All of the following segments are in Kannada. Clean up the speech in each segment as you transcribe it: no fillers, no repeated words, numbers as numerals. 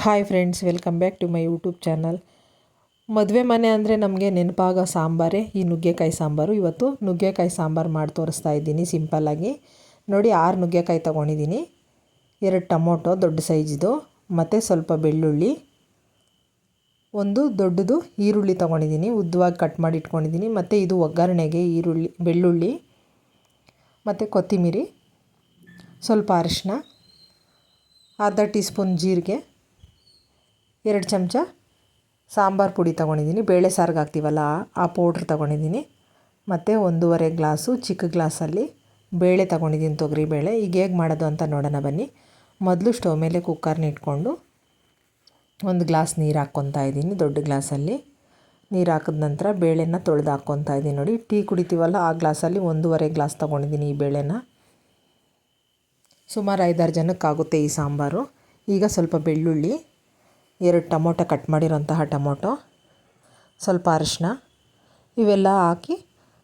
Hi friends, welcome back to my YouTube channel. ಮದುವೆ ಮನೆ ಅಂದರೆ ನಮಗೆ ನೆನಪಾಗೋ ಸಾಂಬಾರೇ ಈ ನುಗ್ಗೆಕಾಯಿ ಸಾಂಬಾರು. ಇವತ್ತು ನುಗ್ಗೆಕಾಯಿ ಸಾಂಬಾರು ಮಾಡಿ ತೋರಿಸ್ತಾ ಇದ್ದೀನಿ ಸಿಂಪಲ್ಲಾಗಿ. ನೋಡಿ, 6 ನುಗ್ಗೆಕಾಯಿ ತೊಗೊಂಡಿದ್ದೀನಿ, 2 ಟೊಮೊಟೊ ದೊಡ್ಡ ಸೈಜಿದು, ಮತ್ತು ಸ್ವಲ್ಪ ಬೆಳ್ಳುಳ್ಳಿ, ಒಂದು ದೊಡ್ಡದು ಈರುಳ್ಳಿ ತೊಗೊಂಡಿದ್ದೀನಿ, ಉದ್ದವಾಗಿ ಕಟ್ ಮಾಡಿ ಇಟ್ಕೊಂಡಿದ್ದೀನಿ. ಮತ್ತು ಇದು ಒಗ್ಗರಣೆಗೆ ಬೆಳ್ಳುಳ್ಳಿ ಮತ್ತು ಕೊತ್ತಂಬರಿ, ಸ್ವಲ್ಪ ಅರಿಶಿನ, ಅರ್ಧ ಟೀ ಸ್ಪೂನ್ ಜೀರಿಗೆ, 2 ಚಮಚ ಸಾಂಬಾರು ಪುಡಿ ತೊಗೊಂಡಿದ್ದೀನಿ, ಬೇಳೆ ಸಾರಿಗೆ ಹಾಕ್ತೀವಲ್ಲ ಆ ಪೌಡ್ರ್ ತೊಗೊಂಡಿದ್ದೀನಿ. ಮತ್ತು 1.5 ಗ್ಲಾಸು ಚಿಕ್ಕ ಗ್ಲಾಸಲ್ಲಿ ಬೇಳೆ ತೊಗೊಂಡಿದ್ದೀನಿ, ತೊಗರಿಬೇಳೆ. ಈಗ ಹೇಗೆ ಮಾಡೋದು ಅಂತ ನೋಡೋಣ ಬನ್ನಿ. ಮೊದಲು ಸ್ಟವ್ ಮೇಲೆ ಕುಕ್ಕರ್ನ ಇಟ್ಕೊಂಡು 1 ಗ್ಲಾಸ್ ನೀರು ಹಾಕ್ಕೊತಾ ಇದ್ದೀನಿ. ದೊಡ್ಡ ಗ್ಲಾಸಲ್ಲಿ ನೀರು ಹಾಕಿದ ನಂತರ ಬೇಳೆನ ತೊಳೆದು ಹಾಕ್ಕೊತಾ ಇದ್ದೀನಿ. ನೋಡಿ, ಟೀ ಕುಡಿತೀವಲ್ಲ ಆ ಗ್ಲಾಸಲ್ಲಿ 1.5 ಗ್ಲಾಸ್ ತೊಗೊಂಡಿದ್ದೀನಿ ಈ ಬೇಳೆನ. ಸುಮಾರು 5-6 ಜನಕ್ಕಾಗುತ್ತೆ ಈ ಸಾಂಬಾರು. ಈಗ ಸ್ವಲ್ಪ ಬೆಳ್ಳುಳ್ಳಿ, 2 ಟೊಮೊಟೊ ಕಟ್ ಮಾಡಿರೋಂತಹ ಟೊಮೊಟೊ, ಸ್ವಲ್ಪ ಅರಿಶಿನ, ಇವೆಲ್ಲ ಹಾಕಿ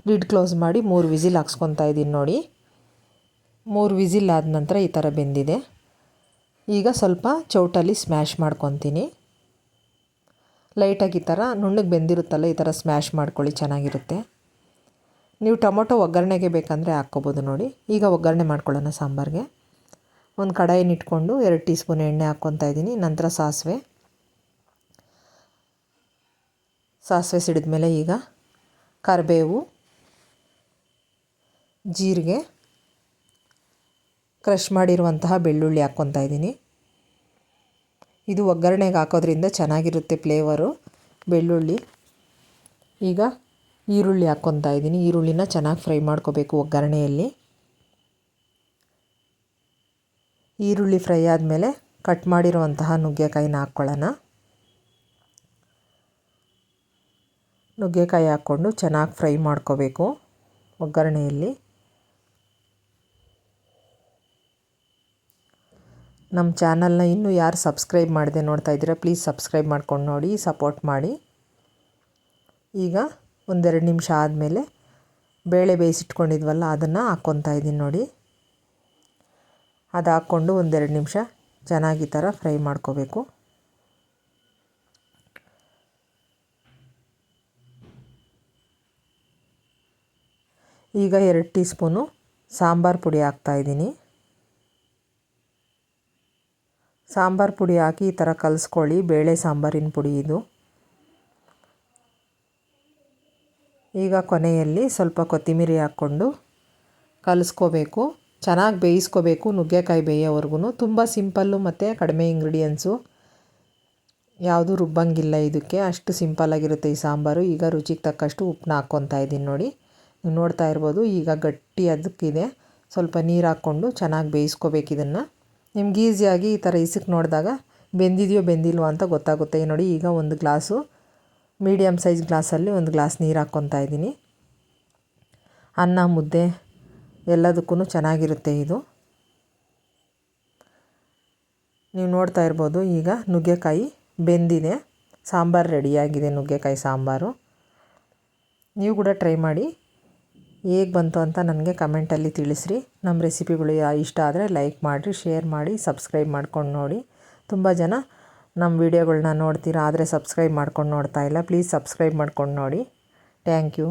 ಲಿಡ್ ಕ್ಲೋಸ್ ಮಾಡಿ 3 ವಿಸಿಲ್ ಹಾಕ್ಸ್ಕೊತಾ ಇದ್ದೀನಿ. ನೋಡಿ, 3 ವಿಸಿಲ್ ಆದ ನಂತರ ಈ ಥರ ಬೆಂದಿದೆ. ಈಗ ಸ್ವಲ್ಪ ಚೌಟಲ್ಲಿ ಸ್ಮ್ಯಾಶ್ ಮಾಡ್ಕೊತೀನಿ. ಲೈಟಾಗಿ ಈ ಥರ ನುಣ್ಣಗೆ ಬೆಂದಿರುತ್ತಲ್ಲ, ಈ ಥರ ಸ್ಮ್ಯಾಶ್ ಮಾಡ್ಕೊಳ್ಳಿ, ಚೆನ್ನಾಗಿರುತ್ತೆ. ನೀವು ಟೊಮೊಟೊ ಒಗ್ಗರಣೆಗೆ ಬೇಕಂದರೆ ಹಾಕ್ಕೊಬೋದು. ನೋಡಿ, ಈಗ ಒಗ್ಗರಣೆ ಮಾಡ್ಕೊಳ್ಳೋಣ ಸಾಂಬಾರಿಗೆ. ಒಂದು ಕಡಾಯಿನ ಇಟ್ಕೊಂಡು 2 ಟೀ ಸ್ಪೂನ್ ಎಣ್ಣೆ ಹಾಕ್ಕೊತಾ ಇದ್ದೀನಿ. ನಂತರ ಸಾಸಿವೆ ಸಿಡಿದ ಮೇಲೆ ಈಗ ಕರಿಬೇವು, ಜೀರಿಗೆ, ಕ್ರಷ್ ಮಾಡಿರುವಂತಹ ಬೆಳ್ಳುಳ್ಳಿ ಹಾಕ್ಕೊತಾ ಇದ್ದೀನಿ. ಇದು ಒಗ್ಗರಣೆಗೆ ಹಾಕೋದ್ರಿಂದ ಚೆನ್ನಾಗಿರುತ್ತೆ ಫ್ಲೇವರು, ಬೆಳ್ಳುಳ್ಳಿ. ಈಗ ಈರುಳ್ಳಿ ಹಾಕ್ಕೊತಾ ಇದ್ದೀನಿ. ಈರುಳ್ಳಿನ ಚೆನ್ನಾಗಿ ಫ್ರೈ ಮಾಡ್ಕೋಬೇಕು ಒಗ್ಗರಣೆಯಲ್ಲಿ. ಈರುಳ್ಳಿ ಫ್ರೈ ಆದಮೇಲೆ ಕಟ್ ಮಾಡಿರುವಂತಹ ನುಗ್ಗೆಕಾಯಿನ ಹಾಕ್ಕೊಳ್ಳೋಣ. ನುಗ್ಗೆಕಾಯಿ ಹಾಕ್ಕೊಂಡು ಚೆನ್ನಾಗಿ ಫ್ರೈ ಮಾಡ್ಕೋಬೇಕು ಒಗ್ಗರಣೆಯಲ್ಲಿ. ನಮ್ಮ ಚಾನಲ್ನ ಇನ್ನೂ ಯಾರು ಸಬ್ಸ್ಕ್ರೈಬ್ ಮಾಡದೆ ನೋಡ್ತಾ ಇದ್ದೀರಾ, ಪ್ಲೀಸ್ ಸಬ್ಸ್ಕ್ರೈಬ್ ಮಾಡ್ಕೊಂಡು ನೋಡಿ, ಸಪೋರ್ಟ್ ಮಾಡಿ. ಈಗ 1-2 ನಿಮಿಷ ಆದಮೇಲೆ ಬೇಳೆ ಬೇಯಿಸಿಟ್ಕೊಂಡಿದ್ವಲ್ಲ ಅದನ್ನು ಹಾಕ್ಕೊತಾ ಇದ್ದೀನಿ. ನೋಡಿ, ಅದು ಹಾಕ್ಕೊಂಡು 1-2 ನಿಮಿಷ ಚೆನ್ನಾಗಿ ಈ ಥರ ಫ್ರೈ ಮಾಡ್ಕೋಬೇಕು. ಈಗ 2 ಟೀ ಸ್ಪೂನು ಸಾಂಬಾರು ಪುಡಿ ಹಾಕ್ತಾಯಿದ್ದೀನಿ. ಸಾಂಬಾರು ಪುಡಿ ಹಾಕಿ ಈ ಥರ ಕಲಿಸ್ಕೊಳ್ಳಿ. ಬೇಳೆ ಸಾಂಬಾರಿನ ಪುಡಿ ಇದು. ಈಗ ಕೊನೆಯಲ್ಲಿ ಸ್ವಲ್ಪ ಕೊತ್ತಂಬರಿ ಹಾಕ್ಕೊಂಡು ಕಲಿಸ್ಕೋಬೇಕು, ಚೆನ್ನಾಗಿ ಬೇಯಿಸ್ಕೋಬೇಕು ನುಗ್ಗೆಕಾಯಿ ಬೇಯೋವರೆಗೂ. ತುಂಬ ಸಿಂಪಲ್ಲು ಮತ್ತು ಕಡಿಮೆ ಇಂಗ್ರೀಡಿಯೆಂಟ್ಸು, ಯಾವುದೂ ರುಬ್ಬಂಗಿಲ್ಲ ಇದಕ್ಕೆ, ಅಷ್ಟು ಸಿಂಪಲ್ಲಾಗಿರುತ್ತೆ ಈ ಸಾಂಬಾರು. ಈಗ ರುಚಿಗೆ ತಕ್ಕಷ್ಟು ಉಪ್ಪನ್ನ ಹಾಕ್ಕೊತಾ ಇದ್ದೀನಿ. ನೋಡಿ, ನೀವು ನೋಡ್ತಾ ಇರ್ಬೋದು, ಈಗ ಗಟ್ಟಿ ಅದಕ್ಕಿದೆ. ಸ್ವಲ್ಪ ನೀರು ಹಾಕ್ಕೊಂಡು ಚೆನ್ನಾಗಿ ಬೇಯಿಸ್ಕೋಬೇಕು ಇದನ್ನು. ನಿಮ್ಗೆ ಈಸಿಯಾಗಿ ಈ ಥರ ಇಸಕ್ಕೆ ನೋಡಿದಾಗ ಬೆಂದಿದೆಯೋ ಬೆಂದಿಲ್ವೋ ಅಂತ ಗೊತ್ತಾಗುತ್ತೆ. ನೋಡಿ, ಈಗ 1 ಗ್ಲಾಸು ಮೀಡಿಯಮ್ ಸೈಜ್ ಗ್ಲಾಸಲ್ಲಿ 1 ಗ್ಲಾಸ್ ನೀರು ಹಾಕ್ಕೊತಾ ಇದ್ದೀನಿ. ಅನ್ನ ಮುದ್ದೆ ಎಲ್ಲದಕ್ಕೂ ಚೆನ್ನಾಗಿರುತ್ತೆ ಇದು. ನೀವು ನೋಡ್ತಾ ಇರ್ಬೋದು, ಈಗ ನುಗ್ಗೆಕಾಯಿ ಬೆಂದಿದೆ, ಸಾಂಬಾರು ರೆಡಿಯಾಗಿದೆ. ನುಗ್ಗೆಕಾಯಿ ಸಾಂಬಾರು ನೀವು ಕೂಡ ಟ್ರೈ ಮಾಡಿ, ಹೇಗೆ ಬಂತು ಅಂತ ನನಗೆ ಕಮೆಂಟಲ್ಲಿ ತಿಳಿಸ್ರಿ. ನಮ್ಮ ರೆಸಿಪಿಗಳು ಇಷ್ಟ ಆದರೆ ಲೈಕ್ ಮಾಡಿರಿ, ಶೇರ್ ಮಾಡಿ, ಸಬ್ಸ್ಕ್ರೈಬ್ ಮಾಡ್ಕೊಂಡು ನೋಡಿ. ತುಂಬ ಜನ ನಮ್ಮ ವಿಡಿಯೋಗಳನ್ನ ನೋಡ್ತೀರಾ, ಆದರೆ ಸಬ್ಸ್ಕ್ರೈಬ್ ಮಾಡ್ಕೊಂಡು ನೋಡ್ತಾ ಇಲ್ಲ. ಪ್ಲೀಸ್ ಸಬ್ಸ್ಕ್ರೈಬ್ ಮಾಡ್ಕೊಂಡು ನೋಡಿ. Thank you.